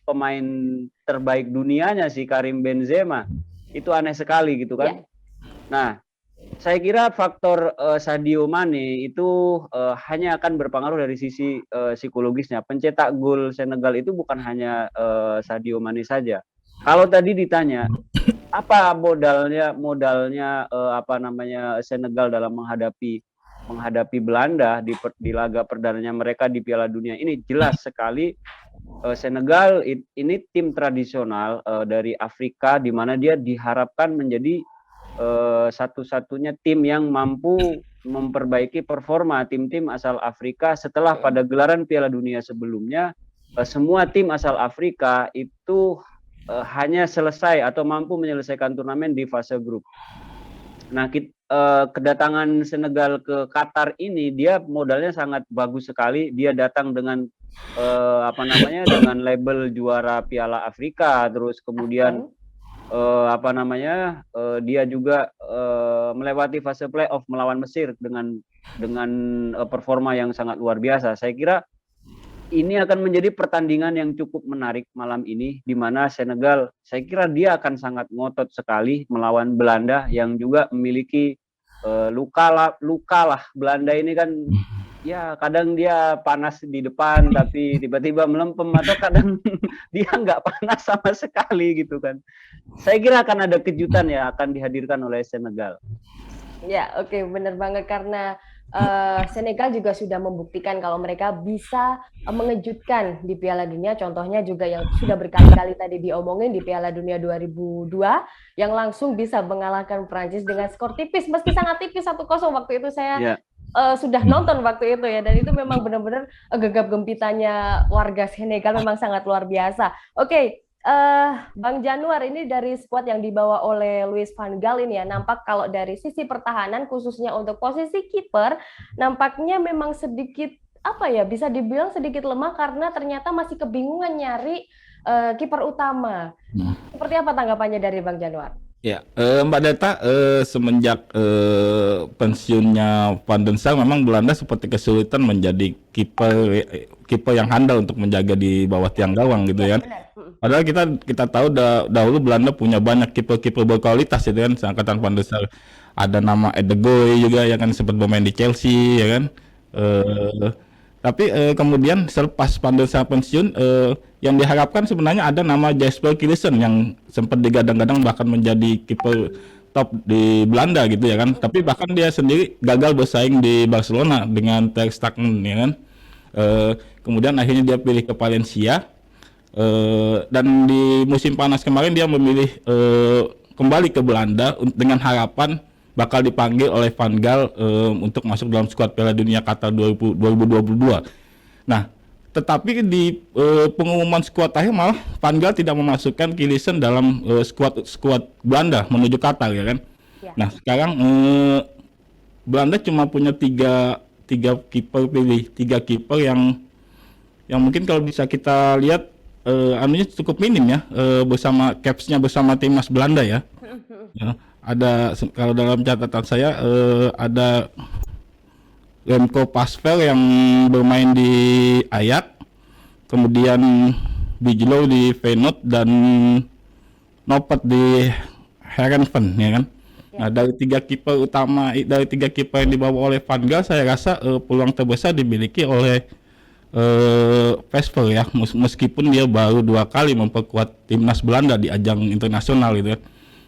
pemain terbaik dunianya si Karim Benzema, itu aneh sekali gitu kan. Nah, saya kira faktor Sadio Mane itu hanya akan berpengaruh dari sisi psikologisnya. Pencetak gol Senegal itu bukan hanya Sadio Mane saja. Kalau tadi ditanya apa modalnya Senegal dalam menghadapi Belanda di laga perdananya mereka di Piala Dunia ini, jelas sekali Senegal ini tim tradisional dari Afrika, di mana dia diharapkan menjadi satu-satunya tim yang mampu memperbaiki performa tim-tim asal Afrika setelah pada gelaran Piala Dunia sebelumnya semua tim asal Afrika itu hanya selesai atau mampu menyelesaikan turnamen di fase grup. Nah, kedatangan Senegal ke Qatar ini dia modalnya sangat bagus sekali. Dia datang dengan dengan label juara Piala Afrika, terus kemudian dia juga melewati fase playoff melawan Mesir dengan performa yang sangat luar biasa. Saya kira ini akan menjadi pertandingan yang cukup menarik malam ini, di mana Senegal, saya kira dia akan sangat ngotot sekali melawan Belanda yang juga memiliki luka lah. Belanda ini kan ya kadang dia panas di depan tapi tiba-tiba melempem, atau kadang dia nggak panas sama sekali gitu kan. Saya kira akan ada kejutan ya akan dihadirkan oleh Senegal. Ya, oke, benar banget, karena Senegal juga sudah membuktikan kalau mereka bisa mengejutkan di Piala Dunia. Contohnya juga yang sudah berkali-kali tadi diomongin di Piala Dunia 2002 yang langsung bisa mengalahkan Prancis dengan skor tipis, meski sangat tipis 1-0 waktu itu. Saya sudah nonton waktu itu ya, dan itu memang benar-benar gegap gempitanya warga Senegal memang sangat luar biasa. Oke. Bang Januar, ini dari skuad yang dibawa oleh Louis van Gaal ini ya, nampak kalau dari sisi pertahanan khususnya untuk posisi kiper nampaknya memang sedikit bisa dibilang sedikit lemah karena ternyata masih kebingungan nyari kiper utama. Seperti apa tanggapannya dari Bang Januar? Ya, Mbak Delta, semenjak pensiunnya Van den Sar, memang Belanda seperti kesulitan menjadi kiper yang handal untuk menjaga di bawah tiang gawang gitu ya. Padahal kita tahu dahulu Belanda punya banyak kiper-kiper berkualitas itu kan, seangkatan Van den Sar. Ada nama Edegoy juga yang kan sempat bermain di Chelsea ya kan. Tapi kemudian selepas Van den Sar pensiun, yang diharapkan sebenarnya ada nama Jesper Cillessen yang sempat digadang-gadang bahkan menjadi kiper top di Belanda gitu ya kan. Tapi bahkan dia sendiri gagal bersaing di Barcelona dengan Ter Stegen ya kan. Kemudian akhirnya dia pilih ke Valencia. Dan di musim panas kemarin dia memilih kembali ke Belanda dengan harapan bakal dipanggil oleh Van Gaal untuk masuk dalam skuad Piala Dunia Qatar 2022. Nah, tetapi di pengumuman skuad akhir malah Van Gaal tidak memasukkan Cillessen dalam skuad Belanda menuju Qatar ya kan. Ya. Nah, sekarang Belanda cuma punya tiga kiper yang mungkin kalau bisa kita lihat anunya cukup minim ya, bersama capsnya bersama timnas Belanda ya. Ada, kalau dalam catatan saya ada Remco Pasvel yang bermain di Ajax, kemudian Bijlow di Feyenoord dan Noppert di Heerenveen ya kan. Nah, dari tiga kiper utama, dari tiga kiper yang dibawa oleh Van Gaal, saya rasa peluang terbesar dimiliki oleh Vesper ya, meskipun dia baru 2 kali memperkuat timnas Belanda di ajang internasional gitu ya.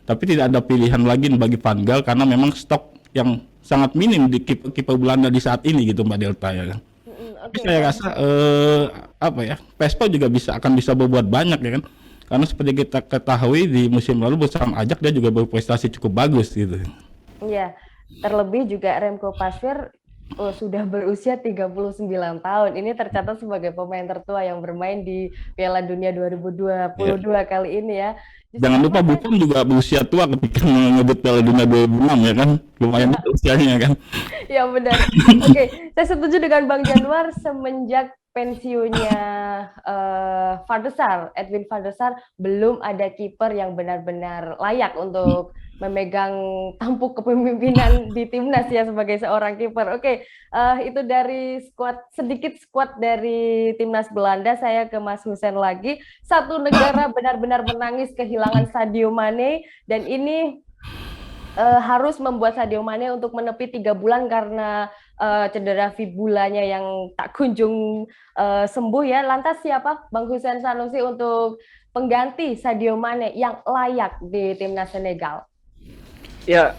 Tapi tidak ada pilihan lagi bagi Van Gaal karena memang stok yang sangat minim di kiper Belanda di saat ini gitu Mbak Delta ya kan. Tapi Oke, saya rasa apa ya, Vesper juga akan bisa berbuat banyak ya kan. Karena seperti kita ketahui di musim lalu bersama Ajax dia juga berprestasi cukup bagus gitu. Iya, terlebih juga Remco Pasveer sudah berusia 39 tahun. Ini tercatat sebagai pemain tertua yang bermain di Piala Dunia 2022 kali ini ya. Jangan lupa Buffon juga berusia tua ketika ngebut Piala Dunia 2006 ya kan. Lumayan usianya kan. Ya benar. Oke, saya setuju dengan Bang Januar. Semenjak pensiunnya Van der Sar, Edwin van der Sar, belum ada kiper yang benar-benar layak untuk memegang tampuk kepemimpinan di timnas ya sebagai seorang kiper. Oke, itu dari sedikit skuad dari timnas Belanda. Saya ke Mas Hussein lagi. Satu negara benar-benar menangis kehilangan Sadio Mane, dan ini harus membuat Sadio Mane untuk menepi 3 bulan karena cedera fibulanya yang tak kunjung sembuh ya. Lantas siapa Bang Hussein Sanusi untuk pengganti Sadio Mane yang layak di timnas Senegal? Ya,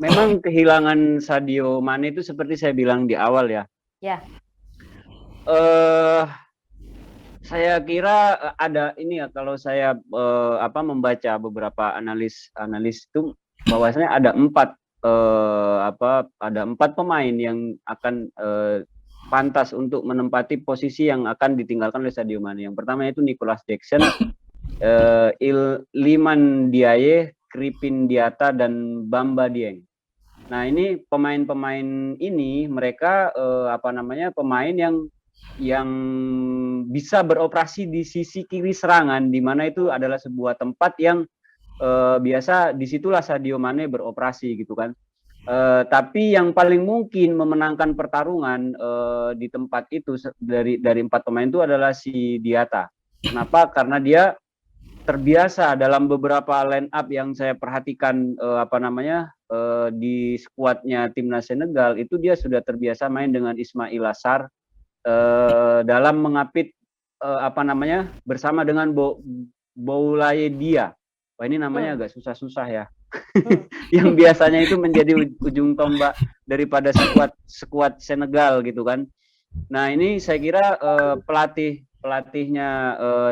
memang kehilangan Sadio Mane itu seperti saya bilang di awal ya. Ya. Saya kira ada ini ya, kalau saya membaca beberapa analis itu bahwasanya ada 4 pemain yang akan pantas untuk menempati posisi yang akan ditinggalkan oleh Sadio Mane. Yang pertama itu Nicolas Jackson, Iliman Ndiaye, Kripin Diata, dan Bamba Dieng. Nah, ini pemain-pemain ini mereka pemain yang bisa beroperasi di sisi kiri serangan, di mana itu adalah sebuah tempat yang biasa disitulah Sadio Mane beroperasi gitu kan. Tapi yang paling mungkin memenangkan pertarungan di tempat itu dari 4 pemain itu adalah si Diata. Kenapa? Karena dia terbiasa dalam beberapa line up yang saya perhatikan di skuadnya timnas Senegal itu, dia sudah terbiasa main dengan Ismail Assar dalam mengapit bersama dengan Boulaye Dia. Wah, ini namanya agak susah-susah ya. Yang biasanya itu menjadi ujung tombak daripada skuad Senegal gitu kan. Nah, ini saya kira pelatihnya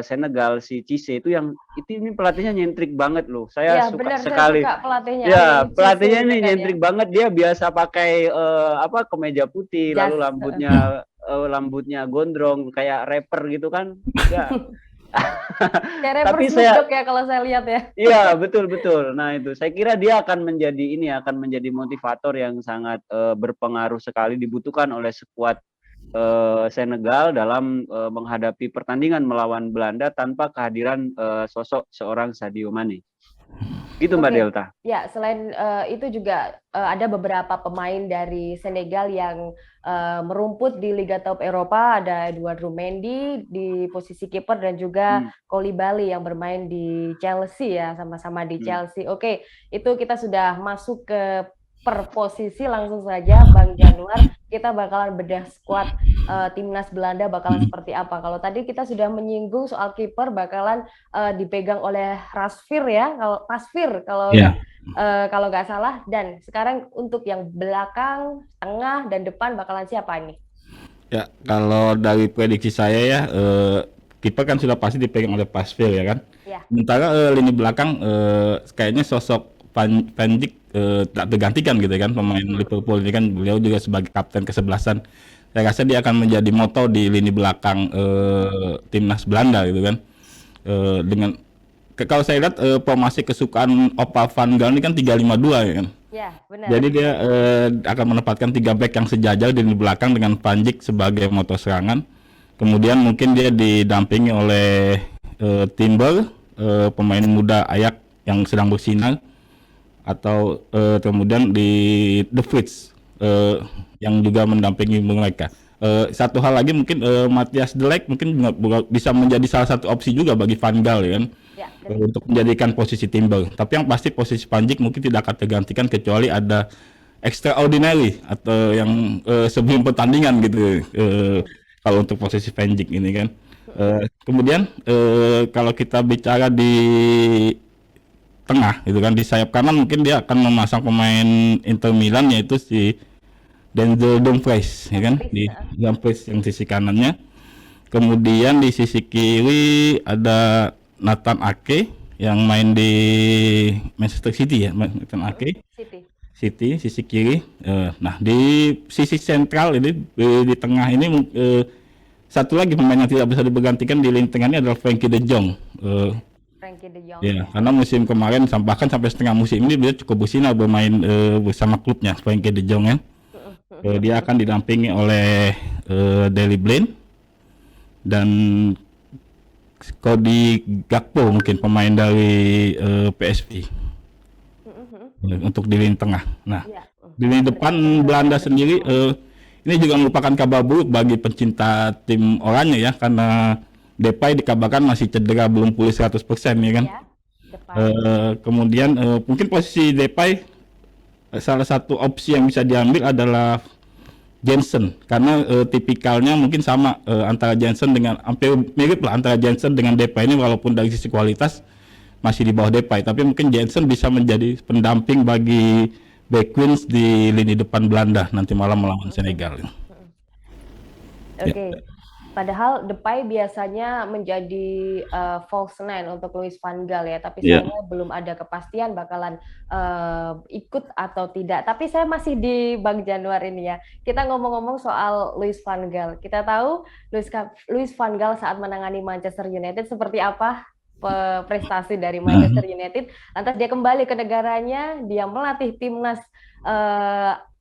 Senegal, si Cisse ini pelatihnya nyentrik banget loh. Saya suka sekali. Saya suka pelatihnya. Ya, pelatihnya ini nyentrik banget. Dia biasa pakai kemeja putih, lalu rambutnya gondrong kayak rapper gitu kan. Ya. Tapi ya kalau saya lihat ya. Iya, betul. Nah, itu saya kira dia akan menjadi motivator yang sangat berpengaruh sekali, dibutuhkan oleh skuad Senegal dalam menghadapi pertandingan melawan Belanda tanpa kehadiran sosok seorang Sadio Mane. Gitu Mbak Delta. Ya, selain itu juga ada beberapa pemain dari Senegal yang merumput di Liga Top Eropa. Ada Eduardo Mendy di posisi kiper dan juga Koulibaly yang bermain di Chelsea ya, sama-sama di Chelsea. Oke, itu kita sudah masuk ke per posisi. Langsung saja Bang Januar, kita bakalan bedah skuad timnas Belanda bakalan seperti apa. Kalau tadi kita sudah menyinggung soal kiper bakalan dipegang oleh Pasveer ya, kalau nggak salah. Dan sekarang untuk yang belakang, tengah, dan depan bakalan siapa ini? Ya, kalau dari prediksi saya ya, kiper kan sudah pasti dipegang oleh Pasveer ya kan. Ya. Sementara lini belakang kayaknya sosok Van Dijk tak tergantikan gitu kan, pemain Liverpool ini kan, beliau juga sebagai kapten kesebelasan. Saya rasa dia akan menjadi motor di lini belakang timnas Belanda gitu kan. Kalau saya lihat formasi kesukaan Opa Van Gaal ini kan 3-5-2 ya kan. Ya, benar. Jadi dia akan menempatkan 3 back yang sejajar di lini belakang dengan Van Dijk sebagai motor serangan. Kemudian mungkin dia didampingi oleh Timber, pemain muda Ajax yang sedang bersinar, atau kemudian di The Fritz yang juga mendampingi mereka. Satu hal lagi mungkin Matthias de Ligt mungkin bisa menjadi salah satu opsi juga bagi Van Gaal ya kan, Ya, untuk menjadikan posisi Timber. Tapi yang pasti posisi Panjic mungkin tidak akan tergantikan kecuali ada extraordinary atau yang sebelum pertandingan gitu. Kalau untuk posisi Panjic ini kan. Kemudian kalau kita bicara di tengah gitu kan, di sayap kanan mungkin dia akan memasang pemain Inter Milan yaitu si Denzel Dumfries ya kan, di Dumfries yang sisi kanannya. Kemudian di sisi kiri ada Nathan Ake yang main di Manchester City ya, Nathan Ake City sisi kiri. Nah di sisi sentral ini di tengah ini satu lagi pemain yang tidak bisa digantikan di lini tengah ini adalah Frankie de Jong. Frankie de Jong. Ya, karena musim kemarin bahkan sampai setengah musim ini dia cukup bersinar bermain bersama klubnya Frankie de Jong ya. Dia akan didampingi oleh Daley Blind dan Cody Gakpo mungkin pemain dari PSV untuk di lini tengah. Nah, di lini depan Belanda sendiri ini juga merupakan kabar buruk bagi pencinta tim oranye ya, karena Depay dikabarkan masih cedera belum pulih 100% ya kan. Kemudian mungkin posisi Depay salah satu opsi yang bisa diambil adalah Jensen karena tipikalnya mungkin sama antara Jensen dengan hampir mirip lah antara Jensen dengan Depay ini, walaupun dari sisi kualitas masih di bawah Depay, tapi mungkin Jensen bisa menjadi pendamping bagi Backwins di lini depan Belanda nanti malam melawan Senegal. Oke. Padahal Depay biasanya menjadi false nine untuk Louis van Gaal ya, tapi sayangnya belum ada kepastian bakalan ikut atau tidak. Tapi saya masih di Bang Januar ini ya. Kita ngomong-ngomong soal Louis van Gaal. Kita tahu Louis van Gaal saat menangani Manchester United seperti apa prestasi dari Manchester United. Lantas dia kembali ke negaranya, dia melatih timnas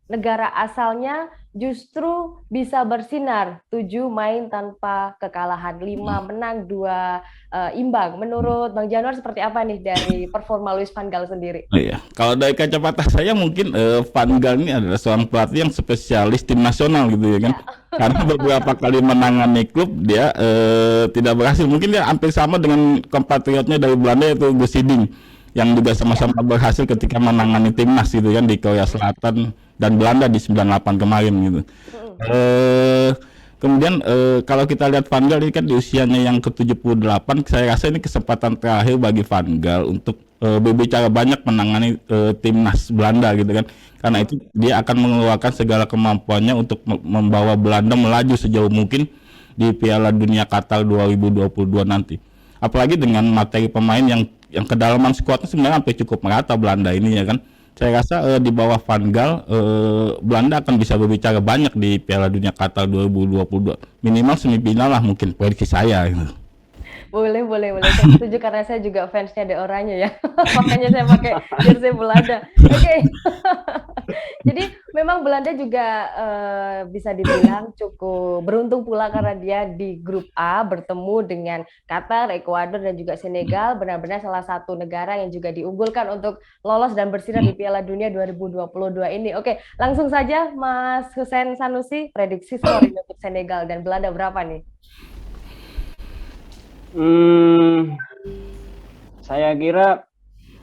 negara asalnya, justru bisa bersinar 7 main tanpa kekalahan, 5 menang 2 imbang. Menurut Bang Januar seperti apa nih dari performa Louis van Gaal sendiri? Iya, kalau dari kacamata saya mungkin Van Gaal ini adalah seorang pelatih yang spesialis tim nasional gitu ya kan. Karena beberapa kali menangani klub dia tidak berhasil. Mungkin dia hampir sama dengan kompatriotnya dari Belanda yaitu Gus Hiddink yang juga sama-sama berhasil ketika menangani timnas gitu kan di Korea Selatan dan Belanda di 98 kemarin gitu. Kemudian kalau kita lihat Van Gaal ini kan di usianya yang ke-78, saya rasa ini kesempatan terakhir bagi Van Gaal untuk berbicara banyak menangani timnas Belanda gitu kan. Karena itu dia akan mengeluarkan segala kemampuannya untuk membawa Belanda melaju sejauh mungkin di Piala Dunia Qatar 2022 nanti. Apalagi dengan materi pemain yang kedalaman skuadnya sebenarnya sampai cukup merata Belanda ini ya kan. Saya rasa di bawah Van Gaal Belanda akan bisa berbicara banyak di Piala Dunia Qatar 2022. Minimal semifinal lah mungkin prediksi saya gitu. Boleh. Saya setuju karena saya juga fansnya De Oranje ya. Makanya saya pakai jersey Belanda. Oke. Jadi memang Belanda juga bisa dibilang cukup beruntung pula karena dia di grup A bertemu dengan Qatar, Ekuador dan juga Senegal. Benar-benar salah satu negara yang juga diunggulkan untuk lolos dan bersinar di Piala Dunia 2022 ini. Oke, langsung saja Mas Hussein Sanusi, prediksi skor untuk Senegal dan Belanda berapa nih? Saya kira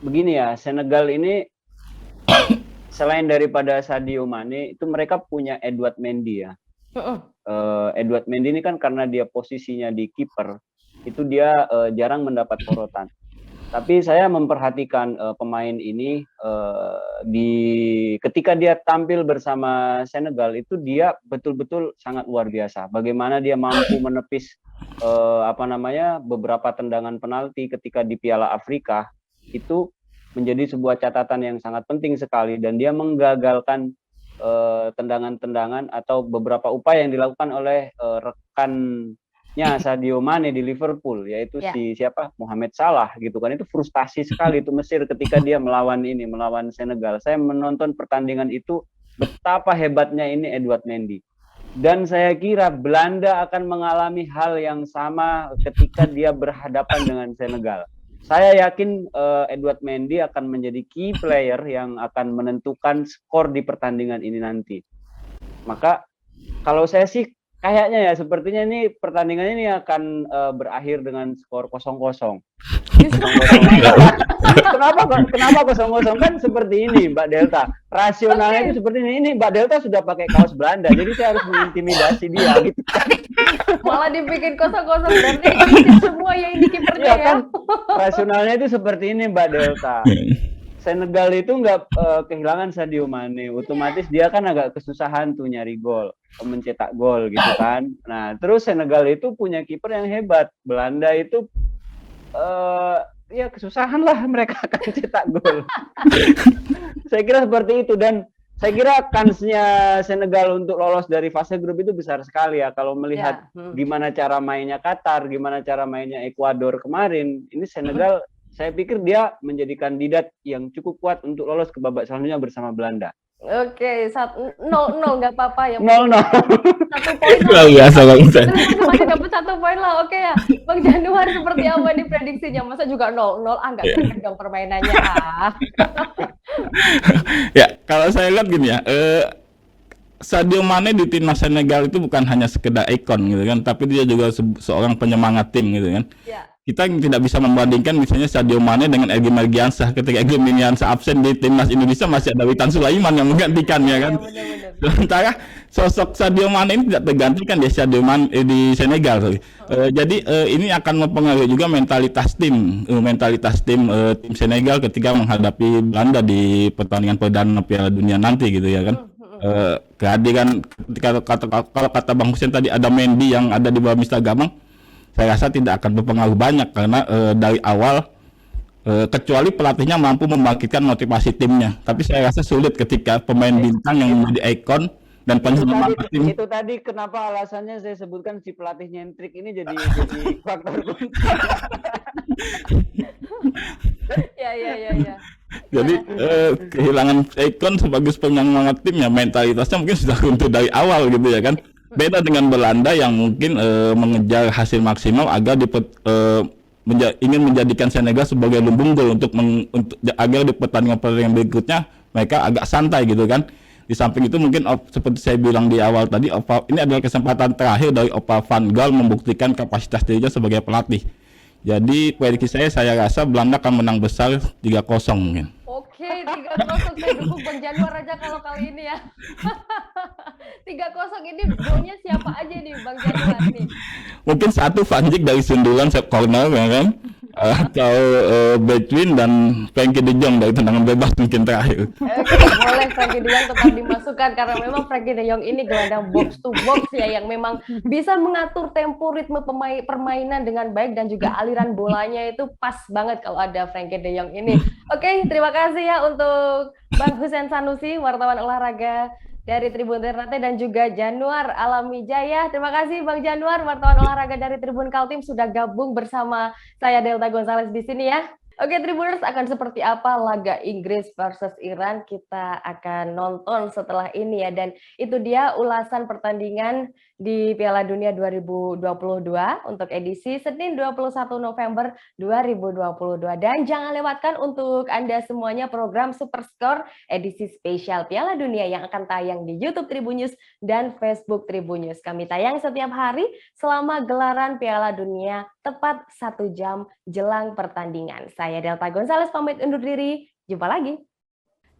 begini ya, Senegal ini selain daripada Sadio Mane itu mereka punya Edouard Mendy ya. Edouard Mendy ini kan karena dia posisinya di kiper itu dia jarang mendapat sorotan. Tapi saya memperhatikan pemain ini ketika dia tampil bersama Senegal itu dia betul-betul sangat luar biasa. Bagaimana dia mampu menepis beberapa tendangan penalti ketika di Piala Afrika itu menjadi sebuah catatan yang sangat penting sekali, dan dia menggagalkan tendangan-tendangan atau beberapa upaya yang dilakukan oleh rekannya Sadio Mane di Liverpool, yaitu Mohamed Salah gitu kan. Itu frustasi sekali itu Mesir ketika dia melawan Senegal. Saya menonton pertandingan itu, betapa hebatnya ini Edouard Mendy. Dan saya kira Belanda akan mengalami hal yang sama ketika dia berhadapan dengan Senegal. Saya yakin Edouard Mendy akan menjadi key player yang akan menentukan skor di pertandingan ini nanti. Maka kalau saya sih kayaknya ya sepertinya ini pertandingan ini akan berakhir dengan skor 0-0. Kenapa 0-0 kan seperti ini Mbak Delta. Rasionalnya itu seperti ini. Ini Mbak Delta sudah pakai kaos Belanda, jadi saya harus mengintimidasi dia gitu. Malah dibikin 0-0 berarti semua yang ini kipernya ya. Kan rasionalnya itu seperti ini Mbak Delta. Senegal itu nggak kehilangan Sadio Mane, otomatis dia kan agak kesusahan tuh nyari gol, mencetak gol gitu kan. Nah, terus Senegal itu punya kiper yang hebat. Belanda itu ya kesusahan lah mereka akan cetak gol. Saya kira seperti itu, dan saya kira kansnya Senegal untuk lolos dari fase grup itu besar sekali ya. Kalau melihat gimana cara mainnya Qatar, gimana cara mainnya Ekuador kemarin, ini Senegal saya pikir dia menjadi kandidat yang cukup kuat untuk lolos ke babak selanjutnya bersama Belanda. Oke, 0-0 nggak apa-apa ya. 0-0. 1 poin Luar biasa Bang Hussein. Masih dapat 1 poin lah, oke ya. Bang Januar seperti apa nih prediksinya? Masa juga 0-0? Nggak greget dong permainannya. Ya, kalau saya lihat gini ya, Sadio Mane di timnas Senegal itu bukan hanya sekedar ikon gitu kan, tapi dia juga seorang penyemangat tim gitu kan. Ya. Kita tidak bisa membandingkan misalnya Sadio Mane dengan Egy Margiansah. Ketika Egy Margiansah absen di timnas Indonesia masih ada Witan Sulaiman yang menggantikan ya kan. Sementara sosok Sadio Mane ini tidak tergantikan di Sadio Mane di Senegal. Jadi ini akan mempengaruhi juga mentalitas tim tim Senegal ketika menghadapi Belanda di pertandingan perdana Piala Dunia nanti gitu ya kan. Kehadiran kalau kata Bang Hussein tadi ada Mendy yang ada di bawah Mister Gamang, saya rasa tidak akan berpengaruh banyak karena dari awal kecuali pelatihnya mampu membangkitkan motivasi timnya. Tapi saya rasa sulit ketika pemain bintang yang menjadi ikon dan penyemangat tim. Itu tadi kenapa alasannya saya sebutkan si pelatih nyentrik ini jadi faktor kunci. Ya. Jadi kehilangan ikon sebagai penyemangat timnya, mentalitasnya mungkin sudah runtuh dari awal gitu ya kan. Beda dengan Belanda yang mungkin mengejar hasil maksimal agar ingin menjadikan Senegal sebagai lumbung gol untuk agar di pertandingan berikutnya mereka agak santai gitu kan. Di samping itu mungkin seperti saya bilang di awal tadi, ini adalah kesempatan terakhir dari Opa Van Gaal membuktikan kapasitas dirinya sebagai pelatih. Jadi prediksi saya rasa Belanda akan menang besar 3-0 mungkin. Oke, 3-0 saya dukung Bang Januar aja kalau kali ini ya. 3-0 ini golnya siapa aja nih Bang Januar nih? Mungkin satu Van Dijk dari sundulan corner ya kan, atau Bergwijn dan Frenkie de Jong dari tendangan bebas mungkin terakhir. Boleh Frenkie de Jong tetap dimasukkan karena memang Frenkie de Jong ini gelandang box to box ya yang memang bisa mengatur tempo ritme permainan dengan baik dan juga aliran bolanya itu pas banget kalau ada Frenkie de Jong ini. Oke, terima kasih ya untuk Bang Hussein Sanusi, wartawan olahraga dari Tribun Ternate, dan juga Januar Alamijaya. Terima kasih Bang Januar, wartawan olahraga dari Tribun Kaltim, sudah gabung bersama saya Delta Gonzales di sini ya. Oke, Tribuners, akan seperti apa laga Inggris versus Iran kita akan nonton setelah ini ya. Dan itu dia ulasan pertandingan di Piala Dunia 2022 untuk edisi Senin 21 November 2022. Dan jangan lewatkan untuk Anda semuanya program Superscore edisi spesial Piala Dunia yang akan tayang di YouTube Tribun News dan Facebook Tribun News. Kami tayang setiap hari selama gelaran Piala Dunia tepat 1 jam jelang pertandingan. Saya Delta Gonzales pamit undur diri. Jumpa lagi.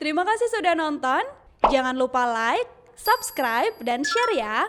Terima kasih sudah nonton. Jangan lupa like, subscribe, dan share ya.